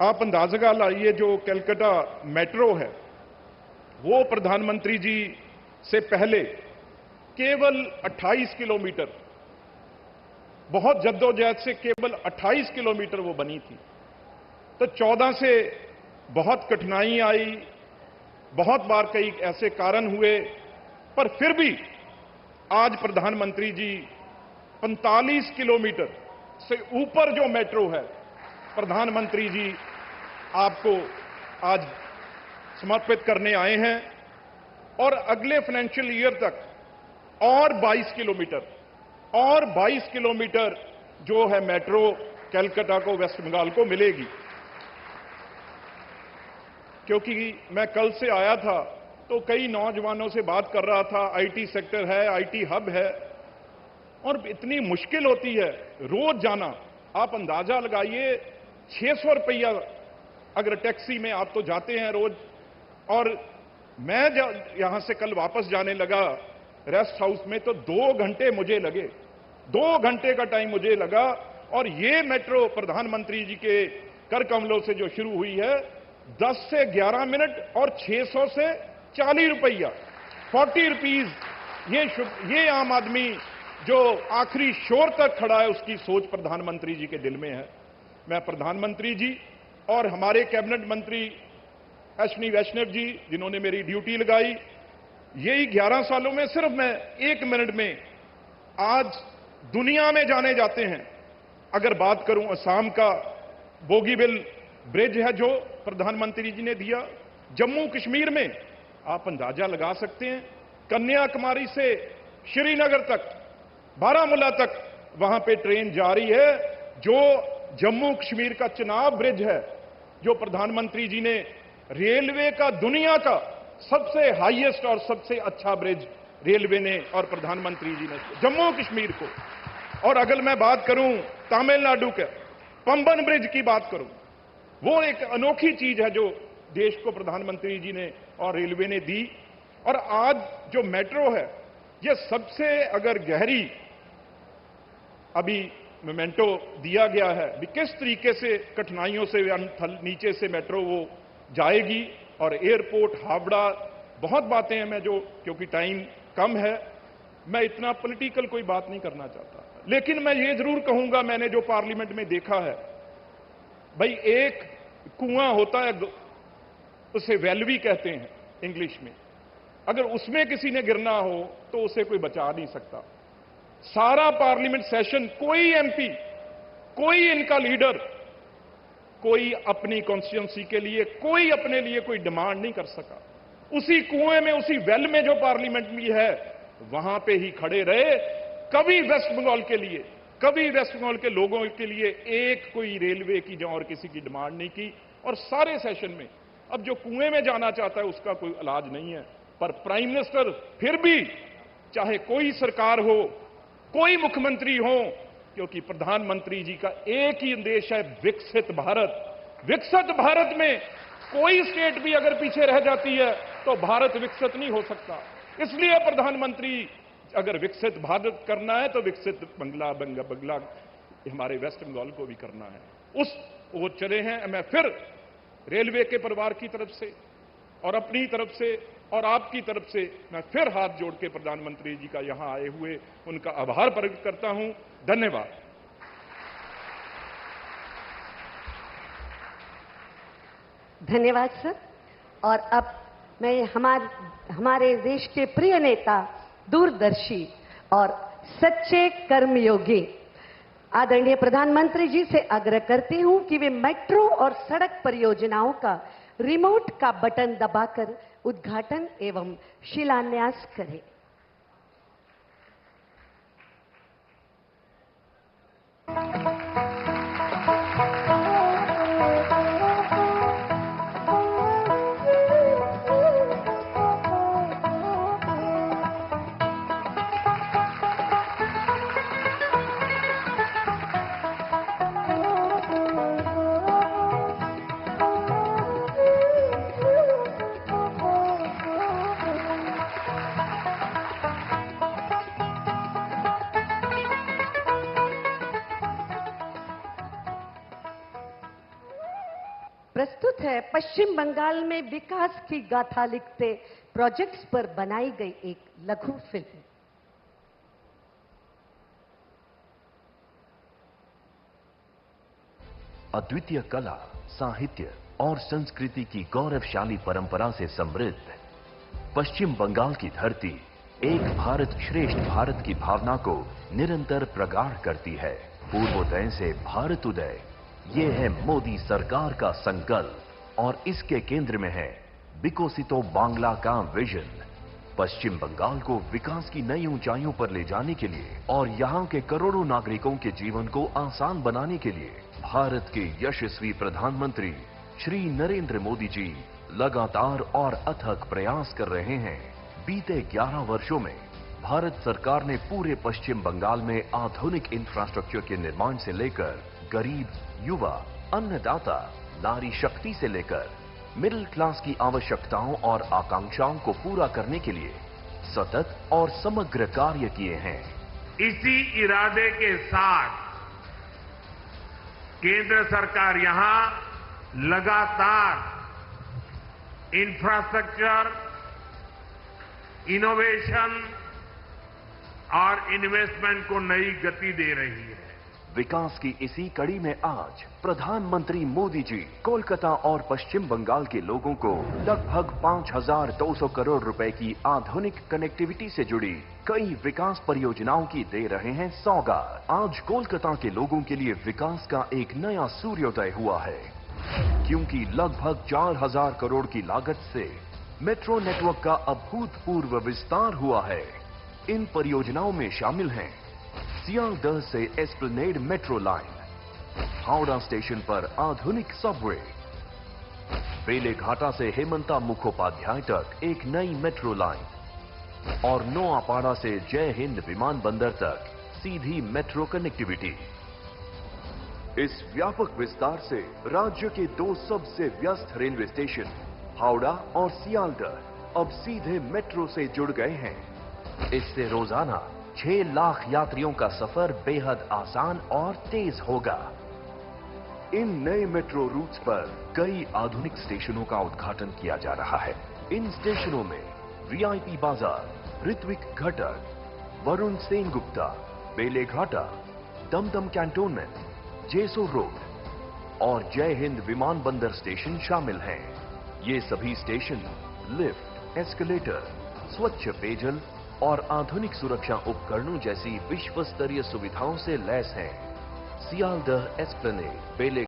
आप अंदाजा लाइए, जो कलकत्ता मेट्रो है वो प्रधानमंत्री जी से पहले केवल 28 किलोमीटर, बहुत जद्दोजहद से केवल 28 किलोमीटर वो बनी थी। तो 14 से बहुत कठिनाई आई, बहुत बार कई ऐसे कारण हुए, पर फिर भी आज प्रधानमंत्री जी 45 किलोमीटर से ऊपर जो मेट्रो है, प्रधानमंत्री जी आपको आज समर्पित करने आए हैं। और अगले फाइनेंशियल ईयर तक और 22 किलोमीटर जो है मेट्रो कलकत्ता को, वेस्ट बंगाल को मिलेगी। क्योंकि मैं कल से आया था तो कई नौजवानों से बात कर रहा था, आईटी सेक्टर है, आईटी हब है, और इतनी मुश्किल होती है रोज जाना। आप अंदाजा लगाइए, 600 रुपया अगर टैक्सी में आप तो जाते हैं रोज, और मैं यहां से कल वापस जाने लगा रेस्ट हाउस में तो 2 घंटे मुझे लगे, 2 घंटे का टाइम मुझे लगा। और ये मेट्रो प्रधानमंत्री जी के कर कमलों से जो शुरू हुई है, 10 से 11 मिनट और 600 से 40 रुपया, 40 रुपीज। ये आम आदमी जो आखिरी शोर तक खड़ा है, उसकी सोच प्रधानमंत्री जी के दिल में है। मैं प्रधानमंत्री जी और हमारे कैबिनेट मंत्री अश्विनी वैष्णव जी, जिन्होंने मेरी ड्यूटी लगाई, यही 11 सालों में सिर्फ मैं 1 मिनट में आज दुनिया में जाने जाते हैं। अगर बात करूं असम का बोगीबिल ब्रिज है जो प्रधानमंत्री जी ने दिया, जम्मू कश्मीर में आप अंदाजा लगा सकते हैं, कन्याकुमारी से श्रीनगर तक, बारामूला तक वहां पे ट्रेन जा रही है। जो जम्मू कश्मीर का चिनाब ब्रिज है, जो प्रधानमंत्री जी ने रेलवे का दुनिया का सबसे हाईएस्ट और सबसे अच्छा ब्रिज रेलवे ने और प्रधानमंत्री जी ने जम्मू कश्मीर को। और अगर मैं बात करूं तमिलनाडु के पंबन ब्रिज की बात करूं, वो एक अनोखी चीज है जो देश को प्रधानमंत्री जी ने और रेलवे ने दी। और आज जो मेट्रो है, ये सबसे अगर गहरी अभी मोमेंटो दिया गया है कि किस तरीके से कठिनाइयों से नीचे से मेट्रो वो जाएगी। और एयरपोर्ट हावड़ा, बहुत बातें हैं, मैं जो क्योंकि टाइम कम है मैं इतना पॉलिटिकल कोई बात नहीं करना चाहता, लेकिन मैं ये जरूर कहूंगा, मैंने जो पार्लियामेंट में देखा है, भाई एक कुआं होता है, उसे वेल भी कहते हैं इंग्लिश में, अगर उसमें किसी ने गिरना हो तो उसे कोई बचा नहीं सकता। सारा पार्लियामेंट सेशन कोई एमपी, कोई इनका लीडर, कोई अपनी कॉन्स्टिट्यूंसी के लिए, कोई अपने लिए कोई डिमांड नहीं कर सका। उसी कुएं में, उसी वेल में जो पार्लियामेंट में है, वहां पे ही खड़े रहे। कभी वेस्ट बंगाल के लिए, कभी वेस्ट बंगाल के लोगों के लिए एक कोई रेलवे की और किसी की डिमांड नहीं की। और सारे सेशन में अब जो कुएं में जाना चाहता है उसका कोई इलाज नहीं है। पर प्राइम मिनिस्टर फिर भी, चाहे कोई सरकार हो, कोई मुख्यमंत्री हो, क्योंकि प्रधानमंत्री जी का एक ही उद्देश्य है, विकसित भारत। विकसित भारत में कोई स्टेट भी अगर पीछे रह जाती है तो भारत विकसित नहीं हो सकता। इसलिए प्रधानमंत्री अगर विकसित भारत करना है तो विकसित बंगला हमारे वेस्ट बंगाल को भी करना है। वो चले हैं। मैं फिर रेलवे के परिवार की तरफ से और अपनी तरफ से और आपकी तरफ से मैं फिर हाथ जोड़ के प्रधानमंत्री जी का यहां आए हुए उनका आभार प्रकट करता हूं। धन्यवाद। धन्यवाद सर। और अब मैं हमारे देश के प्रिय नेता, दूरदर्शी और सच्चे कर्मयोगी आदरणीय प्रधानमंत्री जी से आग्रह करती हूं कि वे मेट्रो और सड़क परियोजनाओं का रिमोट का बटन दबाकर उद्घाटन एवं शिलान्यास करें। प्रस्तुत है पश्चिम बंगाल में विकास की गाथा लिखते प्रोजेक्ट्स पर बनाई गई एक लघु फिल्म। अद्वितीय कला, साहित्य और संस्कृति की गौरवशाली परंपरा से समृद्ध पश्चिम बंगाल की धरती एक भारत श्रेष्ठ भारत की भावना को निरंतर प्रगाढ़ करती है। पूर्वोदय से भारत उदय, ये है मोदी सरकार का संकल्प और इसके केंद्र में है विकसितो बांग्ला का विजन। पश्चिम बंगाल को विकास की नई ऊंचाइयों पर ले जाने के लिए और यहाँ के करोड़ों नागरिकों के जीवन को आसान बनाने के लिए भारत के यशस्वी प्रधानमंत्री श्री नरेंद्र मोदी जी लगातार और अथक प्रयास कर रहे हैं। बीते 11 वर्षों में भारत सरकार ने पूरे पश्चिम बंगाल में आधुनिक इंफ्रास्ट्रक्चर के निर्माण से लेकर गरीब, युवा, अन्नदाता, नारी शक्ति से लेकर मिडिल क्लास की आवश्यकताओं और आकांक्षाओं को पूरा करने के लिए सतत और समग्र कार्य किए हैं। इसी इरादे के साथ केंद्र सरकार यहां लगातार इंफ्रास्ट्रक्चर, इनोवेशन और इन्वेस्टमेंट को नई गति दे रही है। विकास की इसी कड़ी में आज प्रधानमंत्री मोदी जी कोलकाता और पश्चिम बंगाल के लोगों को लगभग 5,200 करोड़ रुपए की आधुनिक कनेक्टिविटी से जुड़ी कई विकास परियोजनाओं की दे रहे हैं सौगात। आज कोलकाता के लोगों के लिए विकास का एक नया सूर्योदय हुआ है, क्योंकि लगभग 4,000 करोड़ की लागत से मेट्रो नेटवर्क का अभूतपूर्व विस्तार हुआ है। इन परियोजनाओं में शामिल हैं सियालदह से Esplanade metro line, Howrah station पर आधुनिक सबवे, बेलेघाटा से हेमंता मुखोपाध्याय तक एक नई मेट्रो लाइन और नोआपाड़ा से जय हिंद विमानबंदर तक सीधी मेट्रो कनेक्टिविटी। इस व्यापक विस्तार से राज्य के 2 सबसे व्यस्त रेलवे स्टेशन हावड़ा और सियालदह अब सीधे मेट्रो से जुड़ गए हैं। इससे रोजाना 6 लाख यात्रियों का सफर बेहद आसान और तेज होगा। इन नए मेट्रो रूट्स पर कई आधुनिक स्टेशनों का उद्घाटन किया जा रहा है। इन स्टेशनों में वीआईपी बाजार, ऋत्विक घटक, वरुण सेनगुप्ता, बेलेघाटा, दमदम कैंटोनमेंट, जेसो रोड और जय हिंद विमानबंदर स्टेशन शामिल हैं। ये सभी स्टेशन लिफ्ट, एस्केलेटर, स्वच्छ पेयजल और आधुनिक सुरक्षा उपकरणों जैसी विश्व स्तरीय सुविधाओं से लैस हैं। सियालदह एस्प्लेनेड, बेले